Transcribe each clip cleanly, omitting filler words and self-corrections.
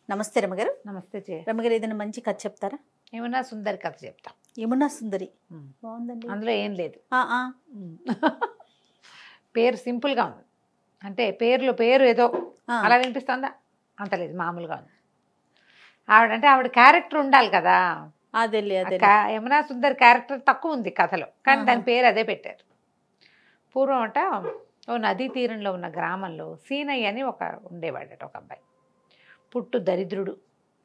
నమస్తే రమగారు. నమస్తే జయ. రమగారు ఏదైనా మంచి కథ చెప్తారా? యమునా సుందరి కథ చెప్తా. యమునా సుందరి బాగుందండి. అందులో ఏం లేదు. ఆ, ఆ. పేరు సింపుల్గా ఉంది. అంటే పేరు ఏదో ఆ. అలా వినిపిస్తుందా? అంత లేదు, మామూలుగా ఉంది. ఆవిడ క్యారెక్టర్ ఉండాలి కదా. అదేలే అదే. యమునా సుందరి క్యారెక్టర్ తక్కువ ఉంది కథలో, కానీ దాని పేరు అదే పెట్టారు. పూర్వం అట ఓ నదీ తీరంలో ఉన్న గ్రామంలో సీనయ్య అని ఉండేవాడట, ఒక అబ్బాయి. పుట్టు దరిద్రుడు,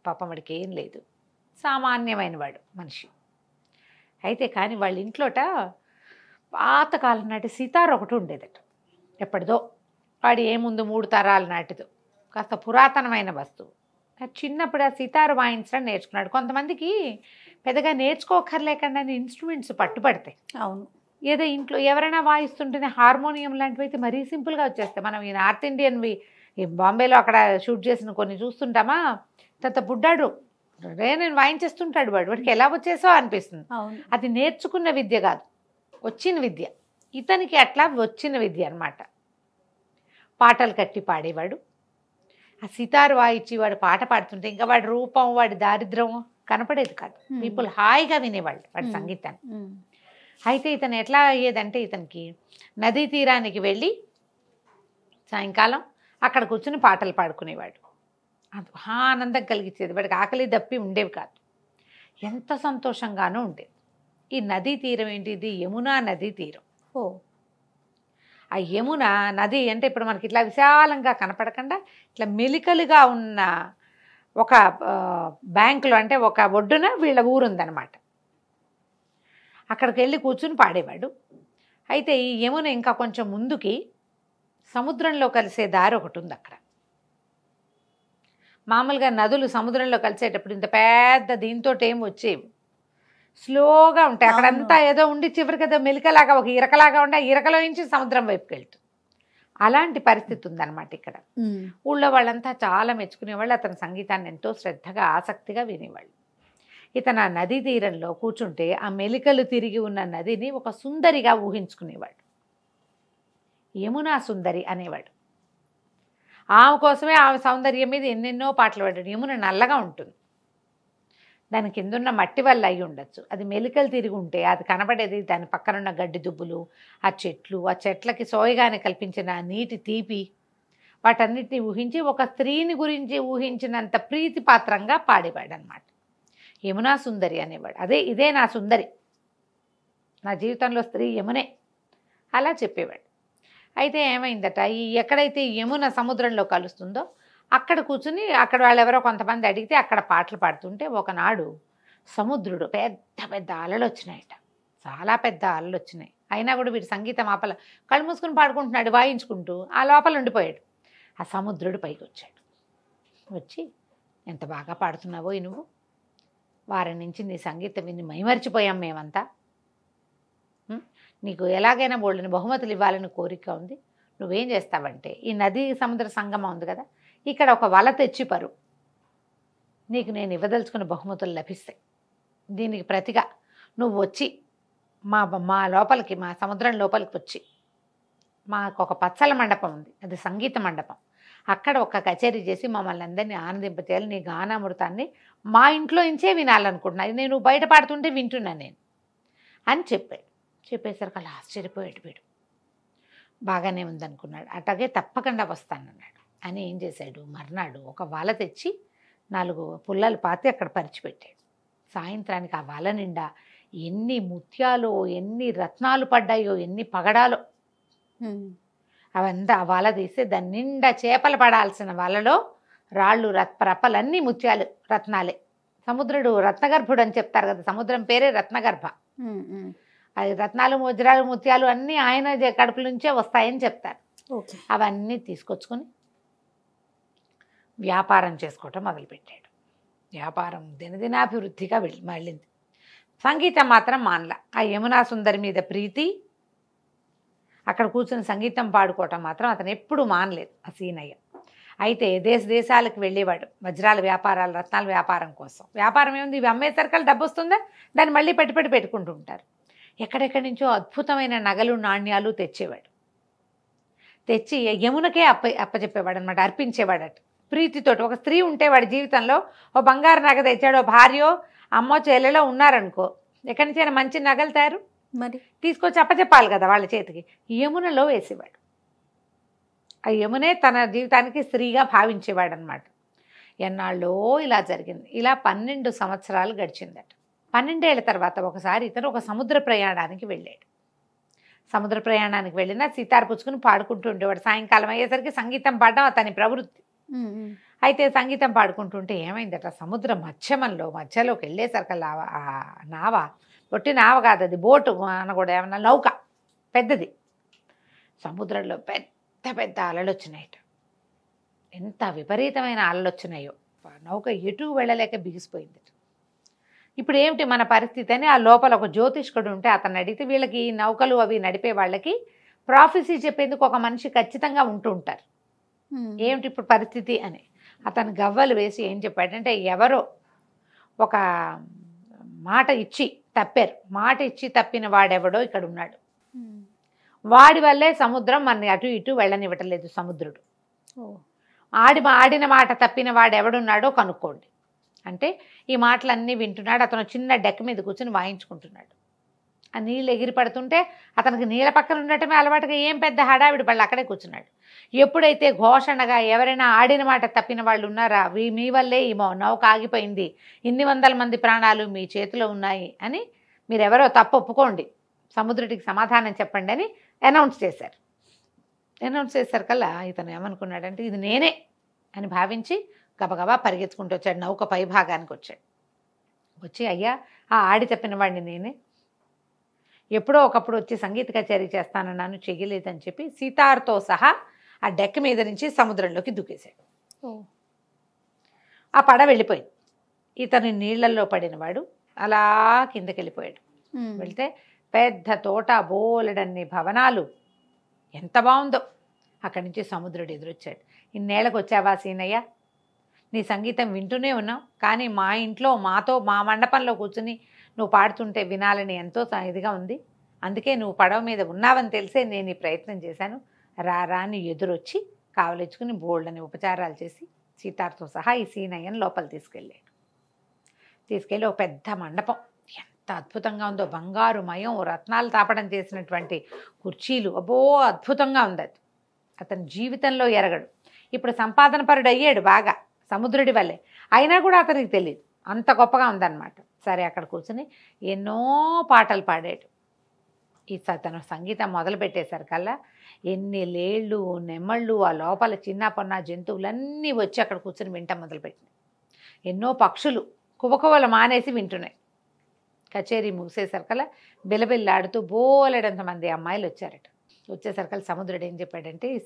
పాపం వాడికి ఏం లేదు, సామాన్యమైన వాడు మనిషి. అయితే కానీ వాళ్ళ ఇంట్లోట పాతకాలం నాటి సితార్ ఒకటి ఉండేదట. ఎప్పటిదో, వాడి ఏముందు 3 తరాల నాటిదో, కాస్త పురాతనమైన వస్తువు. చిన్నప్పుడు ఆ సితారు వాయించడం నేర్చుకున్నాడు. కొంతమందికి పెద్దగా నేర్చుకోకర్లేకుండా ఇన్స్ట్రుమెంట్స్ పట్టుపడతాయి. అవును. ఏదో ఇంట్లో ఎవరైనా వాయిస్తుంటేనే హార్మోనియం లాంటివి అయితే మరీ సింపుల్గా వచ్చేస్తాయి. మనం ఈ నార్త్ ఇండియన్వి ఈ బాంబేలో అక్కడ షూట్ చేసిన కొన్ని చూస్తుంటామా, తర్వాత బుడ్డాడు నేను వాయించేస్తుంటాడు, వాడికి ఎలా వచ్చేసో అనిపిస్తుంది. అది నేర్చుకున్న విద్య కాదు, వచ్చిన విద్య. ఇతనికి అట్లా వచ్చిన విద్య అన్నమాట. పాటలు కట్టి పాడేవాడు. ఆ సితారు వాయించి వాడు పాట పాడుతుంటే ఇంకా వాడి రూపం, వాడి దారిద్ర్యం కనపడేది కాదు. పీపుల్ హాయిగా వినేవాళ్ళు వాడి సంగీతాన్ని. అయితే ఇతను ఎట్లా అయ్యేదంటే, ఇతనికి నదీ తీరానికి వెళ్ళి సాయంకాలం అక్కడ కూర్చుని పాటలు పాడుకునేవాడు. అది ఆనందం కలిగించేది. వాడికి ఆకలి దప్పి ఉండేవి కాదు, ఎంత సంతోషంగానూ ఉండేది. ఈ నదీ తీరం ఏంటిది? యమునా నదీ తీరం. ఓ, ఆ యమున నది అంటే ఇప్పుడు మనకి ఇట్లా విశాలంగా కనపడకుండా ఇట్లా మెలికలుగా ఉన్న ఒక బ్యాంకులో, అంటే ఒక ఒడ్డున వీళ్ళ ఊరుందనమాట. అక్కడికి వెళ్ళి కూర్చుని పాడేవాడు. అయితే ఈ యమున ఇంకా కొంచెం ముందుకి సముద్రంలో కలిసే దారి ఒకటి ఉంది అక్కడ. మామూలుగా నదులు సముద్రంలో కలిసేటప్పుడు ఇంత పెద్ద దీంతో ఏం వచ్చేవి, స్లోగా ఉంటాయి. అక్కడంతా ఏదో ఉండి చివరికి ఏదో మెలికలాగా ఒక ఇరకలాగా ఉండి ఆ ఇరకలో నుంచి సముద్రం వైపుకి వెళ్తుంది. అలాంటి పరిస్థితి ఉందన్నమాట ఇక్కడ. ఊళ్ళో వాళ్ళంతా చాలా మెచ్చుకునేవాళ్ళు. అతని సంగీతాన్ని ఎంతో శ్రద్ధగా ఆసక్తిగా వినేవాళ్ళు. ఇతను ఆ నదీ తీరంలో కూర్చుంటే ఆ మెలికలు తిరిగి ఉన్న నదిని ఒక సుందరిగా ఊహించుకునేవాడు. యమునా సుందరి అనేవాడు. ఆమె కోసమే ఆమె సౌందర్యం మీద ఎన్నెన్నో పాటలు పాడాడు. యమున నల్లగా ఉంటుంది, దాని కిందున్న మట్టి వల్ల అయి ఉండొచ్చు. అది మెలికలు తిరిగి ఉంటే అది కనబడేది దాని పక్కనున్న గడ్డి దుబ్బులు, ఆ చెట్లు, ఆ చెట్లకి సోయగానే కల్పించిన ఆ నీటి తీపి, వాటన్నిటిని ఊహించి ఒక స్త్రీని గురించి ఊహించినంత ప్రీతిపాత్రంగా పాడేవాడు అనమాట. యమునా సుందరి అనేవాడు. ఇదే నా సుందరి, నా జీవితంలో స్త్రీ యమునే, అలా చెప్పేవాడు. అయితే ఏమైందట, ఎక్కడైతే యమున సముద్రంలో కలుస్తుందో అక్కడ కూర్చుని అక్కడ వాళ్ళు ఎవరో కొంతమంది అడిగితే అక్కడ పాటలు పాడుతుంటే ఒకనాడు సముద్రుడు పెద్ద పెద్ద అలలు వచ్చినాయట. చాలా పెద్ద అలలు వచ్చినాయి. అయినా కూడా వీడు సంగీతం ఆపల, కళ్ళు మూసుకుని పాడుకుంటున్నాడు వాయించుకుంటూ. ఆ లోపల ఉండిపోయాడు. ఆ సముద్రుడు పైకి వచ్చాడు. వచ్చి, ఎంత బాగా పాడుతున్నావో నువ్వు, వారి నుంచి నీ సంగీతం విని మైమరిచిపోయాం మేమంతా. నీకు ఎలాగైనా బోళ్ళని బహుమతులు ఇవ్వాలని కోరిక ఉంది. నువ్వేం చేస్తావంటే, ఈ నదీ సముద్ర సంగమం ఉంది కదా, ఇక్కడ ఒక వల తెచ్చి పరు, నీకు నేను ఇవ్వదలుచుకున్న బహుమతులు లభిస్తాయి. దీనికి ప్రతిగా నువ్వు వచ్చి మా లోపలికి, మా సముద్రం లోపలికి వచ్చి, మాకు ఒక పచ్చల మండపం ఉంది, అది సంగీత మండపం, అక్కడ ఒక కచేరీ చేసి మమ్మల్ని అందరినీ ఆనందింపచేయాలి. నీ గానామృతాన్ని మా ఇంట్లో నుంచే వినాలనుకుంటున్నా, నేను బయట పాడుతుంటే వింటున్నా నేను అని చెప్పాడు. చెప్పేసరికి అలా ఆశ్చర్యపోయాడు వీడు. బాగానే ఉందనుకున్నాడు. అట్లాగే తప్పకుండా వస్తానన్నాడు. అని ఏం చేశాడు, మర్నాడు ఒక వల తెచ్చి 4 పుల్లలు పాతి అక్కడ పరిచిపెట్టాడు. సాయంత్రానికి ఆ వల నిండా ఎన్ని ముత్యాలు, ఎన్ని రత్నాలు పడ్డాయో, ఎన్ని పగడాలో, అవంతా ఆ వల తీస్తే దాని నిండా చేపలు పడాల్సిన వలలో రాళ్ళు రప్పలన్నీ ముత్యాలు, రత్నాలే. సముద్రుడు రత్నగర్భుడు అని చెప్తారు కదా, సముద్రం పేరే రత్నగర్భ. అది రత్నాలు, వజ్రాలు, ముత్యాలు అన్నీ ఆయన కడుపుల నుంచే వస్తాయని చెప్తారు. అవన్నీ తీసుకొచ్చుకొని వ్యాపారం చేసుకోవటం మొదలుపెట్టాడు. వ్యాపారం దినదినాభివృద్ధిగా మళ్ళింది. సంగీతం మాత్రం మానల. ఆ యమునా సుందరి మీద ప్రీతి, అక్కడ కూర్చొని సంగీతం పాడుకోవటం మాత్రం అతను ఎప్పుడూ మానలేదు ఆ సీనయ్య. అయితే దేశాలకు వెళ్ళేవాడు వజ్రాల వ్యాపారాలు, రత్నాల వ్యాపారం కోసం. వ్యాపారం ఏముంది, ఇవి అమ్మేసరికల్ డబ్బు వస్తుందా, దాన్ని మళ్ళీ పెట్టుకుంటూ ఉంటారు. ఎక్కడెక్కడి నుంచో అద్భుతమైన నగలు, నాణ్యాలు తెచ్చేవాడు. తెచ్చి యమునకే అప్పచెప్పేవాడు అనమాట, అర్పించేవాడట. ప్రీతితోటి. ఒక స్త్రీ ఉంటే వాడి జీవితంలో ఓ బంగారు నగ తెచ్చాడు, ఓ భార్యో అమ్మో చెల్లెలో ఉన్నారనుకో, ఎక్కడి నుంచి అయినా మంచి నగలు తయారు మరి తీసుకొచ్చి అప్పచెప్పాలి కదా వాళ్ళ చేతికి. యమునలో వేసేవాడు. ఆ యమునే తన జీవితానికి స్త్రీగా భావించేవాడు అనమాట. ఎన్నాళ్ళో ఇలా జరిగింది. ఇలా 12 సంవత్సరాలు గడిచిందట. 12 ఏళ్ల తర్వాత ఒకసారి ఇతను ఒక సముద్ర ప్రయాణానికి వెళ్ళాడు. సముద్ర ప్రయాణానికి వెళ్ళినా సితార్ పుచ్చుకుని పాడుకుంటూ ఉండేవాడు. సాయంకాలం అయ్యేసరికి సంగీతం పాడడం అతని ప్రవృత్తి. అయితే సంగీతం పాడుకుంటుంటే ఏమైందట, సముద్ర మధ్యలోకి వెళ్ళేసరికి నావ, ఒట్టి నావ కాదు అది, బోటు అనకూడదు, ఏమన్నా నౌక పెద్దది. సముద్రంలో పెద్ద పెద్ద అలలు వచ్చినాయట. ఎంత విపరీతమైన అలలు వచ్చినాయో, నౌక ఎటు వెళ్ళలేక బిగిసిపోయిందట. ఇప్పుడు ఏమిటి మన పరిస్థితి అని ఆ లోపల ఒక జ్యోతిష్కుడు ఉంటే అతను అడిగితే, వీళ్ళకి నౌకలు అవి నడిపే వాళ్ళకి ప్రాఫెసీ చెప్పేందుకు ఒక మనిషి ఖచ్చితంగా ఉంటూ ఉంటారు. ఏమిటి ఇప్పుడు పరిస్థితి అని అతను గవ్వలు వేసి ఏం చెప్పాడంటే, ఎవరో ఒక మాట ఇచ్చి తప్పారు, మాట ఇచ్చి తప్పిన వాడెవడో ఇక్కడ ఉన్నాడు, వాడి వల్లే సముద్రం మన అటు ఇటు వెళ్ళనివ్వటలేదు సముద్రుడు. ఆడిన మాట తప్పిన వాడు ఎవడున్నాడో కనుక్కోండి అంటే ఈ మాటలన్నీ వింటున్నాడు. అతను చిన్న డెక్ మీద కూర్చొని వాయించుకుంటున్నాడు. ఆ నీళ్ళు ఎగిరి పడుతుంటే అతనికి నీళ్ళ పక్కన ఉండటమే అలవాటుగా ఏం పెద్ద హడావిడి పళ్ళు అక్కడే కూర్చున్నాడు. ఎప్పుడైతే ఘోషణగా ఎవరైనా ఆడిన మాట తప్పిన వాళ్ళు ఉన్నారా, మీ వల్లే ఈ నౌక ఆగిపోయింది, ఇన్ని వందల మంది ప్రాణాలు మీ చేతిలో ఉన్నాయి అని మీరెవరో తప్పు ఒప్పుకోండి, సముద్రుడికి సమాధానం చెప్పండి అని అనౌన్స్ చేశారు. అనౌన్స్ చేశారు కల్లా ఇతను ఏమనుకున్నాడంటే ఇది నేనే అని భావించి గబగబా పరిగెత్తుకుంటూ వచ్చాడు. నౌక పై భాగానికి వచ్చాడు. వచ్చి అయ్యా ఆ ఆడి తప్పిన వాడిని నేనే, ఎప్పుడో ఒకప్పుడు వచ్చి సంగీత కచేరీ చేస్తానన్నాను చెయ్యలేదని చెప్పి సీతార్తో సహా ఆ డెక్ మీద నుంచి సముద్రంలోకి దూకేశాడు. ఆ పడ వెళ్ళిపోయింది. ఇతను నీళ్లలో పడినవాడు అలా కిందకి వెళ్ళిపోయాడు. వెళ్తే పెద్ద తోట, బోలెడన్ని భవనాలు, ఎంత బాగుందో. అక్కడి నుంచి సముద్రుడు ఎదురొచ్చాడు. ఇన్నేళ్ళకు వచ్చావా సీనయ్య, నీ సంగీతం వింటూనే ఉన్నాం, కానీ మా ఇంట్లో మా మండపంలో కూర్చుని నువ్వు పాడుతుంటే వినాలని ఎంతో ఇదిగా ఉంది, అందుకే నువ్వు పడవ మీద ఉన్నావని తెలిసే నేను ఈ ప్రయత్నం చేశాను, రాని ఎదురొచ్చి కావలించుకుని బోల్డని ఉపచారాలు చేసి సీతార్తో సహా ఈ సీనయ్యను లోపల తీసుకెళ్ళి ఒక పెద్ద మండపం, ఎంత అద్భుతంగా ఉందో, బంగారు మయం రత్నాలు తాపడం చేసినటువంటి కుర్చీలు, అబ్బో అద్భుతంగా ఉంది. అది అతని జీవితంలో ఎరగడు. ఇప్పుడు సంపాదన పరుడు అయ్యాడు బాగా సముద్రుడి వల్లే, అయినా కూడా అతనికి తెలియదు అంత గొప్పగా ఉందన్నమాట. సరే అక్కడ కూర్చుని ఎన్నో పాటలు పాడాడు. ఈ తను సంగీతం మొదలు పెట్టేసరికల్లా ఎన్ని లేళ్ళు నెమ్మళ్ళు ఆ లోపల చిన్న పొన్న జంతువులన్నీ వచ్చి అక్కడ కూర్చుని వింటం మొదలుపెట్టినాయి. ఎన్నో పక్షులు కువకువలు మానేసి వింటున్నాయి. కచేరీ ముగిసేసరికల్లా బిలబిల్లాడుతూ బోలెడంతమంది అమ్మాయిలు వచ్చారట. వచ్చేసరికల్లా సముద్రుడు ఏం చెప్పాడంటే ఈ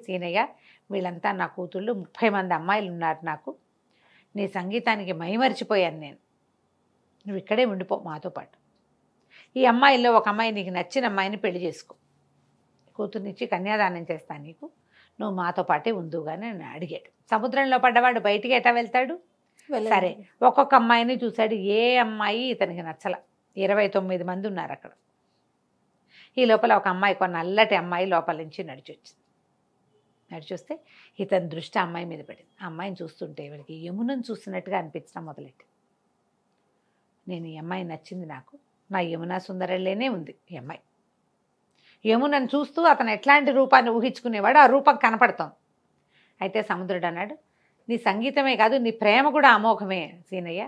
సీనయ్య వీళ్ళంతా నా కూతుళ్ళు 30 మంది అమ్మాయిలు ఉన్నారు నాకు, నీ సంగీతానికి మైమరిచిపోయాను నేను, నువ్వు ఇక్కడే ఉండిపో మాతో పాటు, ఈ అమ్మాయిల్లో ఒక అమ్మాయి నీకు నచ్చిన అమ్మాయిని పెళ్లి చేసుకో, కూతుర్నిచ్చి కన్యాదానం చేస్తాను నీకు, నువ్వు మాతో పాటే ఉందుగానే అని అడిగాడు. సముద్రంలో పడ్డవాడు బయటికి ఎటా వెళ్తాడు? సరే ఒక్కొక్క అమ్మాయిని చూశాడు, ఏ అమ్మాయి ఇతనికి నచ్చల. 29 మంది ఉన్నారు అక్కడ. ఈ లోపల ఒక అమ్మాయి, ఒక నల్లటి అమ్మాయి లోపల నుంచి నడిచొస్తే ఇతని దృష్టి అమ్మాయి మీద పడింది. ఆ అమ్మాయిని చూస్తుంటే వీడికి యమునను చూస్తున్నట్టుగా అనిపించడం మొదలెట్టి, నేను ఈ అమ్మాయి నచ్చింది నాకు, నా యమునా సుందరలేనే ఉంది ఈ అమ్మాయి. యమునను చూస్తూ అతను ఎట్లాంటి రూపాన్ని ఊహించుకునేవాడు ఆ రూపం కనపడుతోంది. అయితే సముద్రుడు అన్నాడు, నీ సంగీతమే కాదు నీ ప్రేమ కూడా అమోఘమే సీనయ్య,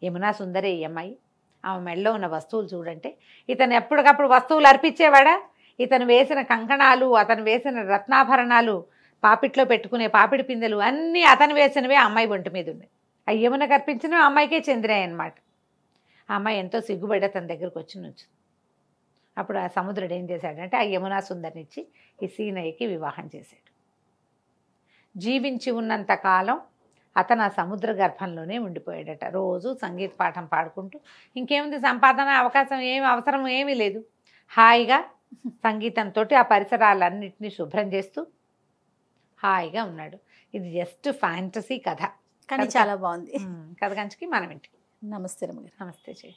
యమునా సుందరే ఈ అమ్మాయి, ఆమె మెడలో ఉన్న వస్తువులు చూడంటే ఇతను ఎప్పటికప్పుడు వస్తువులు అర్పించేవాడా? ఇతను వేసిన కంకణాలు, అతను వేసిన రత్నాభరణాలు, పాపిట్లో పెట్టుకునే పాపిడి పిందెలు అన్నీ అతను వేసినవే ఆ అమ్మాయి ఒంటి మీద ఉన్నాయి. ఆ యమునకు అర్పించినవి ఆ అమ్మాయికే చెందినాయి అన్నమాట. ఆ అమ్మాయి ఎంతో సిగ్గుపడి తన దగ్గరకు వచ్చి నుంచి అప్పుడు ఆ సముద్రుడు ఏం చేశాడంటే ఆ యమునా సుందరినిచ్చి ఈ సీనయ్యకి వివాహం చేశాడు. జీవించి ఉన్నంత కాలం అతను ఆ సముద్ర గర్భంలోనే ఉండిపోయాడట. రోజు సంగీత పాఠం పాడుకుంటూ, ఇంకేముంది సంపాదన అవకాశం ఏమి అవసరం ఏమీ లేదు, హాయిగా సంగీతంతో ఆ పరిసరాలన్నింటినీ శుభ్రం చేస్తూ హాయిగా ఉన్నాడు. ఇది జస్ట్ ఫ్యాంటసీ కథ, కానీ చాలా బాగుంది. కథ కంచికి మనం ఇంటికి. నమస్తే రమగారు. నమస్తే చేయి.